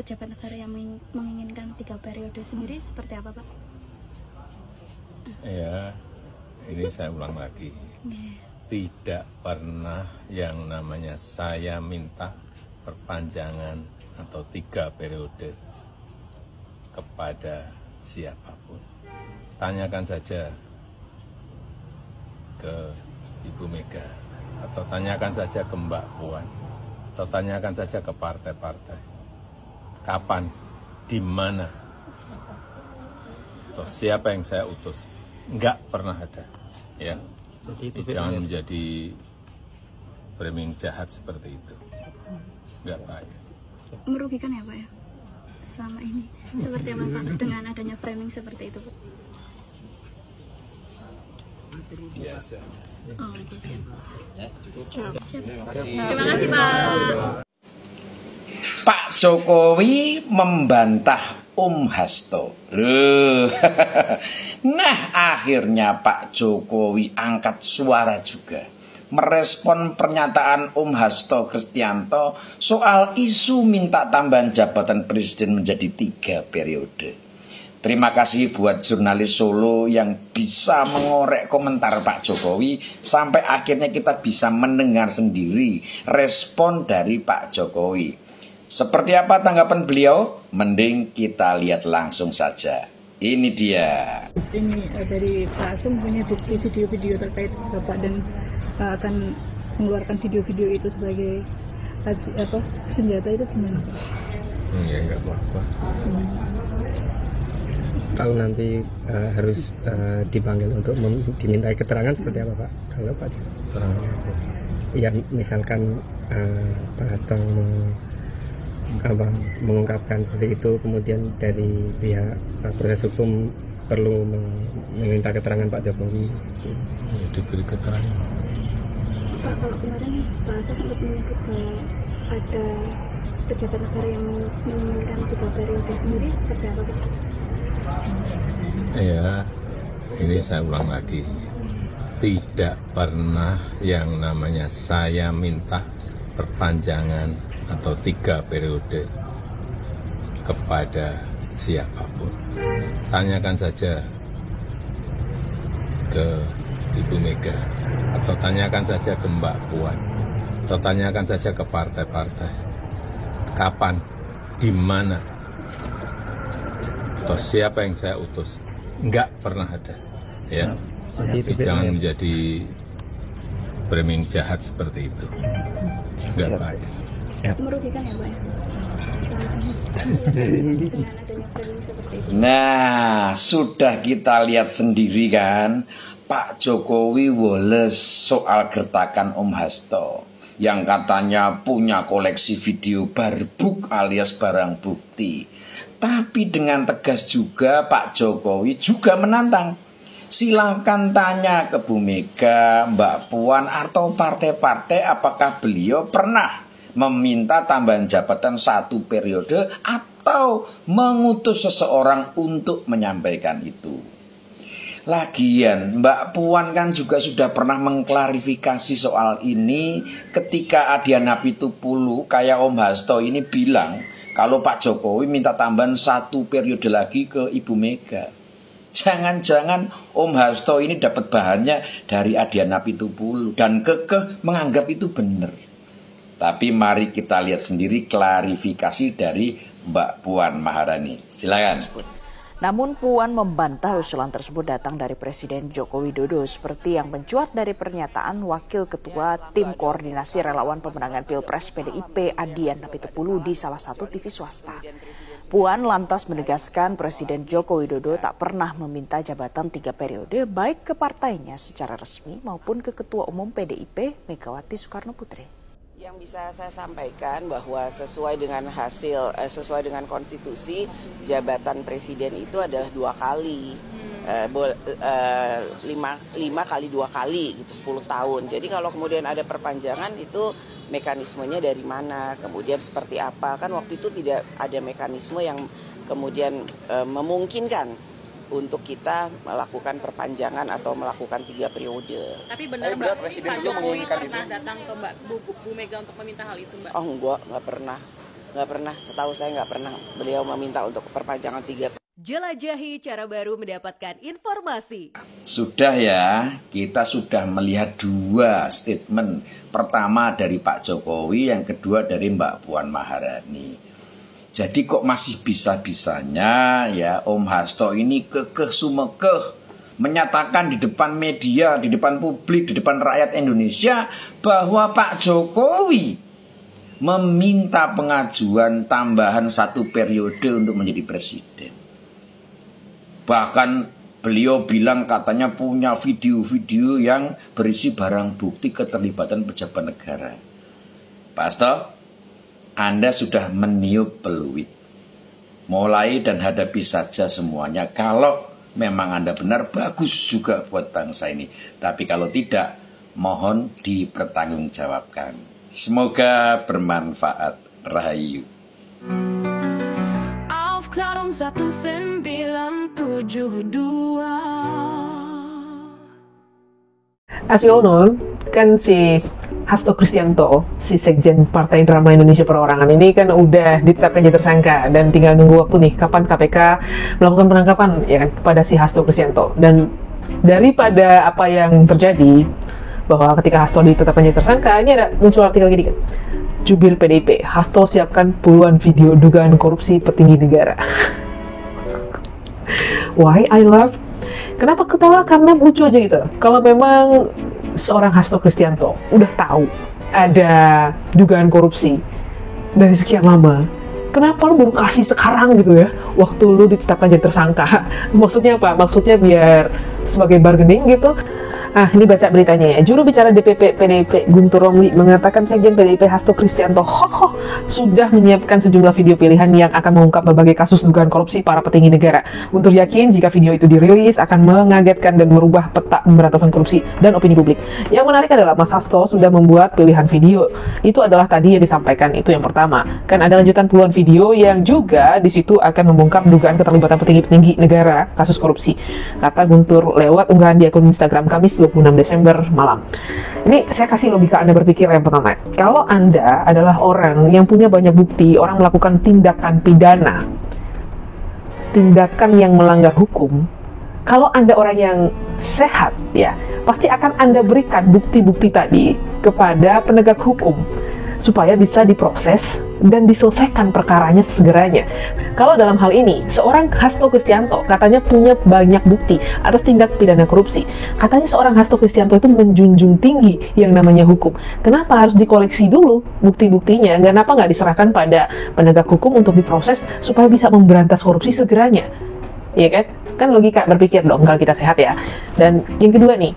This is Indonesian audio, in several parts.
pejabat negara yang menginginkan 3 periode sendiri seperti apa, Pak? Ya, ini saya ulang lagi. Tidak pernah yang namanya saya minta perpanjangan atau 3 periode kepada siapapun. Tanyakan saja ke Ibu Mega, atau tanyakan saja ke Mbak Puan, atau tanyakan saja ke partai-partai. Kapan, di mana, atau siapa yang saya utus. Enggak pernah ada. Ya. Jadi jangan menjadi framing jahat seperti itu. Enggak baik. Merugikan ya, Pak ya? Selama ini. Seperti apa, Pak, dengan adanya framing seperti itu, Pak? Biasa. Oh, oke, siap. Terima kasih, Pak. Pak Jokowi membantah Hasto. Nah, akhirnya Pak Jokowi angkat suara juga, merespon pernyataan Hasto Kristianto soal isu minta tambahan jabatan presiden menjadi 3 periode. Terima kasih buat jurnalis Solo yang bisa mengorek komentar Pak Jokowi sampai akhirnya kita bisa mendengar sendiri respon dari Pak Jokowi. Seperti apa tanggapan beliau? Mending kita lihat langsung saja. Ini dia. Ini dari Pak Asung punya bukti video-video terkait Bapak dan akan mengeluarkan video-video itu sebagai senjata, itu gimana? Ya nggak apa-apa. Kalau nanti harus dipanggil untuk dimintai keterangan seperti apa, Pak? Kalau Pak ya misalkan Pak Hasto mengungkapkan seperti itu, kemudian dari pihak proses hukum perlu meminta keterangan Pak Jokowi. Diberi keterangan. Pak, kalau kemarin Pak Hasto sempat menyebut bahwa ada pejabat negara yang menginginkan 3 periode sendiri seperti apa, Pak? Ya, ini saya ulang lagi. Tidak pernah yang namanya saya minta perpanjangan atau 3 periode kepada siapapun. Tanyakan saja ke Ibu Mega, atau tanyakan saja ke Mbak Puan, atau tanyakan saja ke partai-partai. Kapan, di mana, atau siapa yang saya utus. Enggak pernah ada. Ya. Jadi jangan menjadi framing jahat seperti itu. Enggak baik. Merugikan ya, Pak ya? Dengan adanya framing seperti itu. Nah, sudah kita lihat sendiri kan, Pak Jokowi woles soal gertakan Hasto yang katanya punya koleksi video barbuk alias barang bukti. Tapi dengan tegas juga Pak Jokowi juga menantang. Silahkan tanya ke Bu Mega, Mbak Puan, atau partai-partai apakah beliau pernah meminta tambahan jabatan 1 periode atau mengutus seseorang untuk menyampaikan itu. Lagian Mbak Puan kan juga sudah pernah mengklarifikasi soal ini ketika Adiana Pitupulu kayak Hasto ini bilang kalau Pak Jokowi minta tambahan 1 periode lagi ke Ibu Mega. Jangan-jangan Hasto ini dapat bahannya dari Adiana Pitupulu dan kekeh menganggap itu benar. Tapi mari kita lihat sendiri klarifikasi dari Mbak Puan Maharani. Silakan. Namun Puan membantah usulan tersebut datang dari Presiden Joko Widodo seperti yang mencuat dari pernyataan Wakil Ketua Tim Koordinasi Relawan Pemenangan Pilpres PDIP Adiana Pitupulu di salah satu TV swasta. Puan lantas menegaskan Presiden Joko Widodo tak pernah meminta jabatan 3 periode baik ke partainya secara resmi maupun ke Ketua Umum PDIP Megawati Soekarno Putri. Yang bisa saya sampaikan bahwa sesuai dengan sesuai dengan konstitusi, jabatan presiden itu adalah 2 kali, 5 kali 2 kali gitu, 10 tahun. Jadi kalau kemudian ada perpanjangan itu mekanismenya dari mana, kemudian seperti apa, kan waktu itu tidak ada mekanisme yang kemudian memungkinkan untuk kita melakukan perpanjangan atau melakukan 3 periode. Tapi benar Mbak, Presiden Pak Jokowi pernah datang ke Bu Mega untuk meminta hal itu, Mbak? Oh enggak pernah. Nggak pernah, setahu saya nggak pernah beliau meminta untuk perpanjangan 3. Jelajahi cara baru mendapatkan informasi. Sudah ya, kita sudah melihat 2 statement. Pertama dari Pak Jokowi, yang kedua dari Mbak Puan Maharani. Jadi kok masih bisa-bisanya ya Om Hasto ini kekeh sumekeh menyatakan di depan media, di depan publik, di depan rakyat Indonesia bahwa Pak Jokowi meminta pengajuan tambahan 1 periode untuk menjadi presiden. Bahkan beliau bilang katanya punya video-video yang berisi barang bukti keterlibatan pejabat negara. Pak Hasto, Anda sudah meniup peluit. Mulai dan hadapi saja semuanya. Kalau memang Anda benar, bagus juga buat bangsa ini. Tapi kalau tidak, mohon dipertanggungjawabkan. Semoga bermanfaat. Rahayu. Klarum 1972. As you all know, kan si Hasto Kristianto, si Sekjen Partai Drama Indonesia Perorangan ini kan udah ditetapkan jadi tersangka dan tinggal nunggu waktu nih kapan KPK melakukan penangkapan ya kan, kepada si Hasto Kristianto. Dan daripada apa yang terjadi bahwa ketika Hasto ditetapkan jadi tersangka, ini ada muncul artikel gini kan. Jubir PDIP, Hasto siapkan puluhan video dugaan korupsi petinggi negara. Why I love? Kenapa ketawa? Karena lucu aja gitu. Kalau memang seorang Hasto Kristianto udah tahu ada dugaan korupsi dari sekian lama, kenapa lu baru kasih sekarang gitu ya, waktu lu ditetapkan jadi tersangka? Maksudnya apa? Maksudnya biar sebagai bargaining gitu. Ah, ini baca beritanya ya. Juru bicara DPP PDIP Guntur Romli mengatakan Sekjen PDIP Hasto Kristianto sudah menyiapkan sejumlah video pilihan yang akan mengungkap berbagai kasus dugaan korupsi para petinggi negara. Guntur yakin jika video itu dirilis akan mengagetkan dan merubah peta pemberantasan korupsi dan opini publik. Yang menarik adalah Mas Hasto sudah membuat pilihan video. Itu adalah tadi yang disampaikan, itu yang pertama. Kan ada lanjutan puluhan video yang juga di situ akan membongkar dugaan keterlibatan petinggi-petinggi negara kasus korupsi. Kata Guntur lewat unggahan di akun Instagram Kamis 26 Desember malam. Ini saya kasih logika Anda berpikir yang pertama. Kalau Anda adalah orang yang punya banyak bukti, orang melakukan tindakan pidana, tindakan yang melanggar hukum, kalau Anda orang yang sehat ya, pasti akan Anda berikan bukti-bukti tadi kepada penegak hukum supaya bisa diproses dan diselesaikan perkaranya segeranya. Kalau dalam hal ini, seorang Hasto Kristianto katanya punya banyak bukti atas tindak pidana korupsi. Katanya seorang Hasto Kristianto itu menjunjung tinggi yang namanya hukum. Kenapa harus dikoleksi dulu bukti-buktinya? Kenapa nggak diserahkan pada penegak hukum untuk diproses supaya bisa memberantas korupsi segeranya? Iya kan? Kan logika berpikir dong kalau kita sehat ya. Dan yang kedua nih,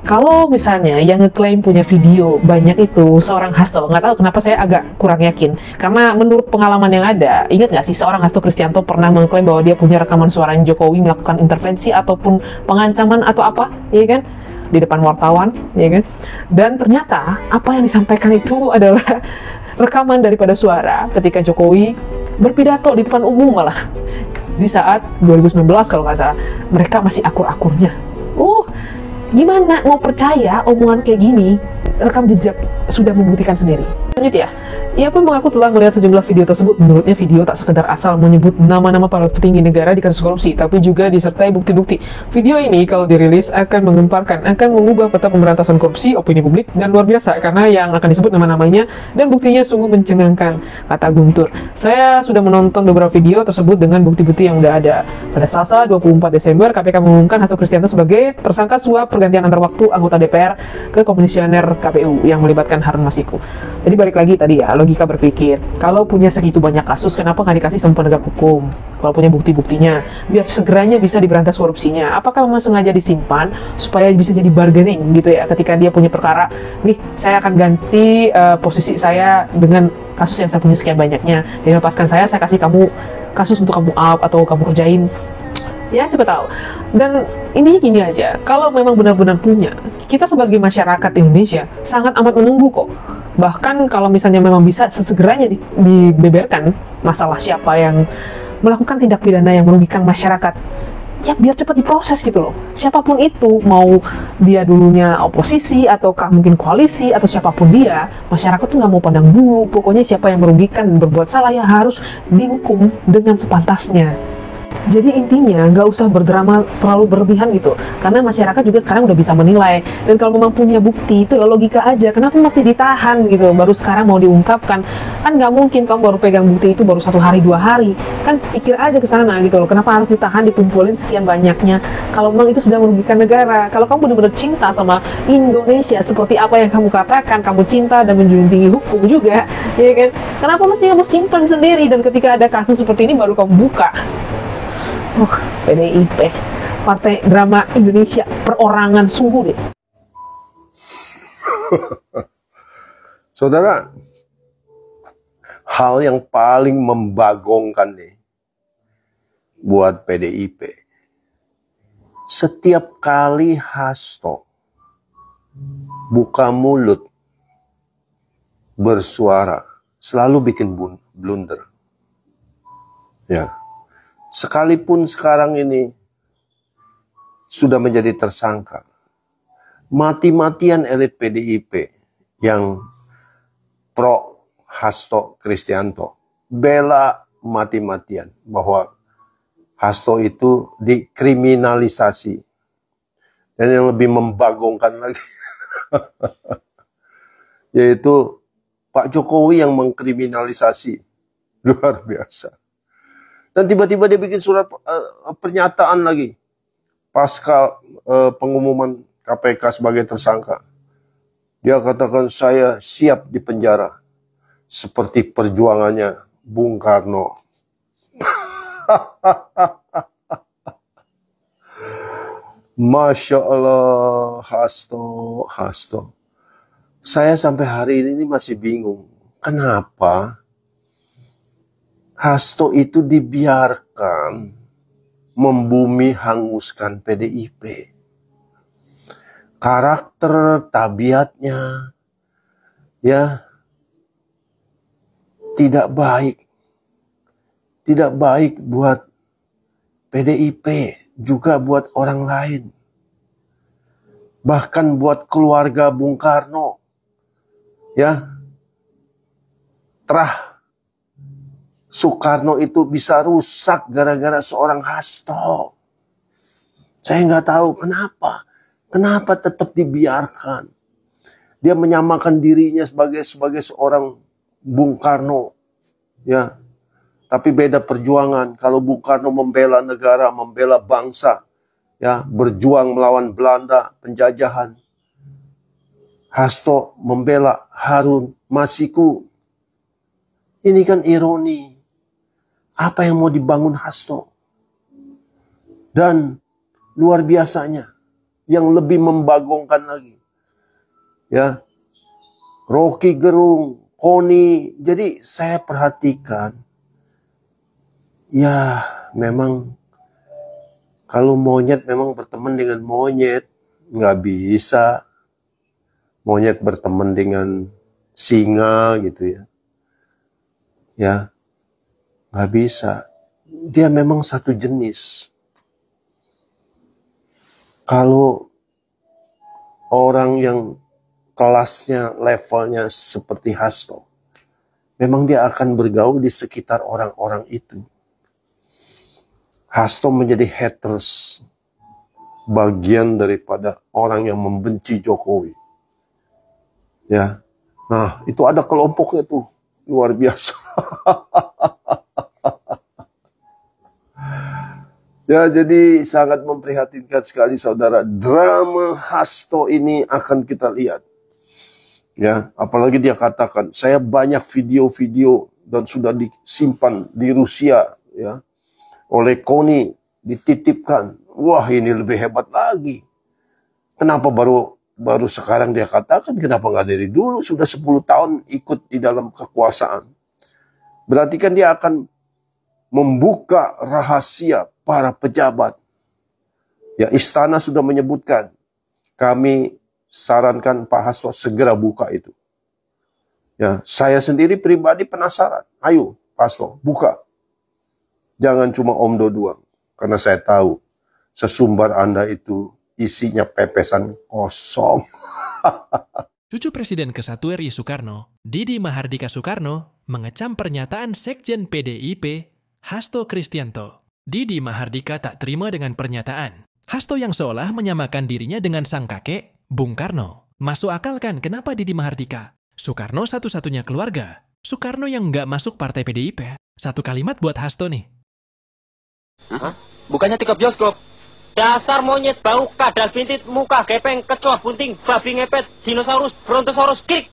kalau misalnya yang ngeklaim punya video banyak itu seorang Hasto, nggak tahu kenapa saya agak kurang yakin. Karena menurut pengalaman yang ada, ingat nggak sih seorang Hasto Kristianto pernah mengklaim bahwa dia punya rekaman suara Jokowi melakukan intervensi ataupun pengancaman atau apa, ya kan? Di depan wartawan, ya kan? Dan ternyata apa yang disampaikan itu adalah rekaman daripada suara ketika Jokowi berpidato di depan umum malah. Di saat 2019 kalau nggak salah, mereka masih akur-akurnya. Gimana mau percaya omongan kayak gini? Rekam jejak sudah membuktikan sendiri. Lanjut ya. Ia pun mengaku telah melihat sejumlah video tersebut. Menurutnya video tak sekedar asal menyebut nama-nama para petinggi negara di kasus korupsi, tapi juga disertai bukti-bukti. Video ini kalau dirilis akan mengemparkan, akan mengubah peta pemberantasan korupsi, opini publik, dan luar biasa karena yang akan disebut nama-namanya dan buktinya sungguh mencengangkan, kata Guntur. Saya sudah menonton beberapa video tersebut dengan bukti-bukti yang udah ada. Pada Selasa 24 Desember, KPK mengumumkan Hasto Kristianto sebagai tersangka suap pergantian antar waktu anggota DPR ke komisioner KPU yang melibatkan Harun Masiku. Jadi balik lagi tadi ya, logika berpikir, kalau punya segitu banyak kasus, kenapa nggak dikasih sama penegak hukum? Kalau punya bukti-buktinya, biar segeranya bisa diberantas korupsinya. Apakah memang sengaja disimpan supaya bisa jadi bargaining gitu ya? Ketika dia punya perkara, nih saya akan ganti posisi saya dengan kasus yang saya punya sekian banyaknya. Dan lepaskan saya kasih kamu kasus untuk kamu up atau kamu kerjain. Ya, siapa tahu. Dan intinya gini aja, kalau memang benar-benar punya, kita sebagai masyarakat Indonesia sangat amat menunggu kok. Bahkan kalau misalnya memang bisa sesegeranya dibeberkan masalah siapa yang melakukan tindak pidana yang merugikan masyarakat ya biar cepat diproses gitu loh. Siapapun itu, mau dia dulunya oposisi ataukah mungkin koalisi atau siapapun dia, masyarakat tuh nggak mau pandang bulu. Pokoknya siapa yang merugikan dan berbuat salah ya harus dihukum dengan sepantasnya. Jadi intinya nggak usah berdrama terlalu berlebihan gitu, karena masyarakat juga sekarang udah bisa menilai. Dan kalau memang punya bukti itu ya logika aja, kenapa mesti ditahan gitu, baru sekarang mau diungkapkan. Kan nggak mungkin kamu baru pegang bukti itu baru 1 hari 2 hari, kan pikir aja ke sana gitu loh, kenapa harus ditahan, dikumpulin sekian banyaknya, kalau memang itu sudah merugikan negara. Kalau kamu benar-benar cinta sama Indonesia seperti apa yang kamu katakan, kamu cinta dan menjunjung tinggi hukum juga, ya kan, kenapa mesti kamu simpan sendiri dan ketika ada kasus seperti ini baru kamu buka? PDIP, Partai Drama Indonesia, perorangan sungguh deh. Saudara, hal yang paling membagongkan nih buat PDIP, setiap kali Hasto buka mulut bersuara selalu bikin blunder. Ya. Sekalipun sekarang ini sudah menjadi tersangka, mati-matian elit PDIP yang pro Hasto Kristianto bela mati-matian bahwa Hasto itu dikriminalisasi. Dan yang lebih membagongkan lagi, yaitu Pak Jokowi yang mengkriminalisasi. Luar biasa. Dan tiba-tiba dia bikin surat pernyataan lagi pasca pengumuman KPK sebagai tersangka. Dia katakan, saya siap dipenjara seperti perjuangannya Bung Karno. Masya Allah, Hasto. Saya sampai hari ini masih bingung. Kenapa Hasto itu dibiarkan membumi hanguskan PDIP. Karakter, tabiatnya, ya, tidak baik. Tidak baik buat PDIP, juga buat orang lain. Bahkan buat keluarga Bung Karno. Ya, Soekarno itu bisa rusak gara-gara seorang Hasto. Saya nggak tahu kenapa tetap dibiarkan. Dia menyamakan dirinya sebagai seorang Bung Karno, ya. Tapi beda perjuangan. Kalau Bung Karno membela negara, membela bangsa, ya, berjuang melawan Belanda, penjajahan. Hasto membela Harun Masiku. Ini kan ironi. Apa yang mau dibangun Hasto? Dan luar biasanya, yang lebih membagongkan lagi, ya, Rocky Gerung, Koni. Jadi saya perhatikan, ya memang kalau monyet memang berteman dengan monyet, nggak bisa monyet berteman dengan singa gitu ya. Ya, nggak bisa. Dia memang satu jenis. Kalau orang yang kelasnya, levelnya seperti Hasto, memang dia akan bergaul di sekitar orang-orang itu. Hasto menjadi haters, bagian daripada orang yang membenci Jokowi. Ya, nah itu ada kelompoknya tuh, luar biasa. Ya, jadi sangat memprihatinkan sekali saudara. Drama Hasto ini akan kita lihat. Ya, apalagi dia katakan, saya banyak video-video dan sudah disimpan di Rusia, ya, oleh Koni, dititipkan. Wah, ini lebih hebat lagi. Kenapa baru sekarang dia katakan, kenapa nggak dari dulu? Sudah 10 tahun ikut di dalam kekuasaan. Berarti kan dia akan membuka rahasia para pejabat. Ya, istana sudah menyebutkan, kami sarankan Pak Hasto segera buka itu. Ya, saya sendiri pribadi penasaran. Ayo, Pak Hasto, buka. Jangan cuma omdo doang. Karena saya tahu sesumbar Anda itu isinya pepesan kosong. Cucu Presiden ke-1 RI Soekarno, Didi Mahardika Soekarno, mengecam pernyataan Sekjen PDIP, Hasto Kristianto. Didi Mahardika tak terima dengan pernyataan Hasto yang seolah menyamakan dirinya dengan sang kakek, Bung Karno. Masuk akal kan kenapa Didi Mahardika? Soekarno satu-satunya keluarga. Soekarno yang nggak masuk partai PDIP. Satu kalimat buat Hasto nih. Hah? Bukannya 3 bioskop? Dasar monyet bau kadal bintit muka gepeng kecoa bunting babi ngepet dinosaurus brontosaurus kik.